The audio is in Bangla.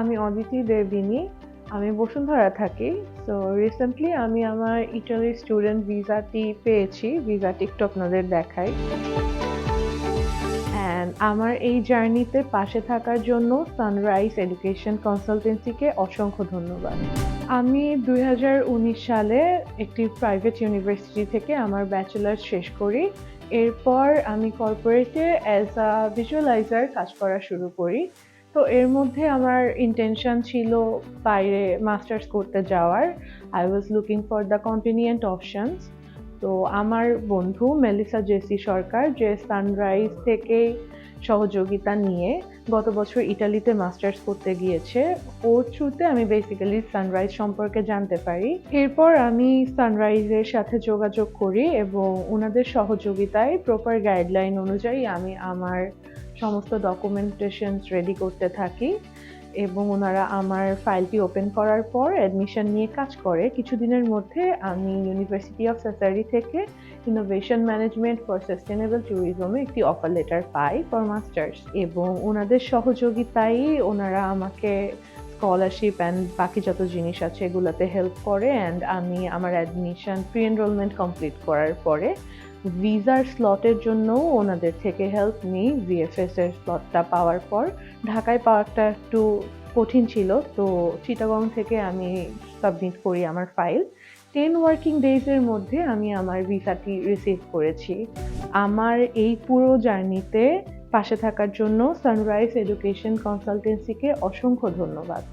আমি অদিতি দেবিনী। আমি বসুন্ধরা থাকি। সো রিসেন্টলি আমি আমার ইটালির স্টুডেন্ট ভিসাটি পেয়েছি। ভিসাটি একটু আপনাদের দেখাই। অ্যান্ড আমার এই জার্নিতে পাশে থাকার জন্য সানরাইজ এডুকেশন কনসালটেন্সিকে অসংখ্য ধন্যবাদ। আমি ২০১৯ সালে একটি প্রাইভেট ইউনিভার্সিটি থেকে আমার ব্যাচেলার্স শেষ করি। এরপর আমি কর্পোরেটে অ্যাজ আ ভিজুয়ালাইজার কাজ করা শুরু করি। তো এর মধ্যে আমার ইনটেনশন ছিল বাইরে মাস্টার্স করতে যাওয়ার। I was looking for the convenient options. তো আমার বন্ধু মেলিসা জেসি সরকার যে সানরাইজ থেকে সহযোগিতা নিয়ে গত বছর ইটালিতে মাস্টার্স করতে গিয়েছে, ওর থ্রুতে আমি বেসিক্যালি সানরাইজ সম্পর্কে জানতে পারি। এরপর আমি সানরাইজের সাথে যোগাযোগ করি এবং ওনাদের সহযোগিতায় প্রপার গাইডলাইন অনুযায়ী আমি আমার সমস্ত ডকুমেন্টেশনস রেডি করতে থাকি এবং ওনারা আমার ফাইলটি ওপেন করার পর অ্যাডমিশন নিয়ে কাজ করে। কিছুদিনের মধ্যে আমি ইউনিভার্সিটি অফ সাসারি থেকে ইনোভেশন ম্যানেজমেন্ট ফর সাস্টেনেবল ট্যুরিজমে একটি offer letter pi for masters এবং ওনাদের সহযোগিতায় ওনারা আমাকে স্কলারশিপ অ্যান্ড বাকি যত জিনিস আছে এগুলোতে হেল্প করে অ্যান্ড আমি আমার অ্যাডমিশন প্রি এনরোলমেন্ট কমপ্লিট করার পরে ভিসার স্লটের জন্যও ওনাদের থেকে হেল্প নিই। ভিএফএস এর স্লটটা পাওয়ার পর ঢাকায় পাওয়াটা একটু কঠিন ছিল, তো চিটাগং থেকে আমি সাবমিট করি আমার ফাইল। 10 ওয়ার্কিং ডেজের মধ্যে আমি আমার ভিসাটি রিসিভ করেছি। আমার এই পুরো জার্নিতে পাশে থাকার জন্য সানরাইজ এডুকেশন কনসালটেন্সিকে অসংখ্য ধন্যবাদ।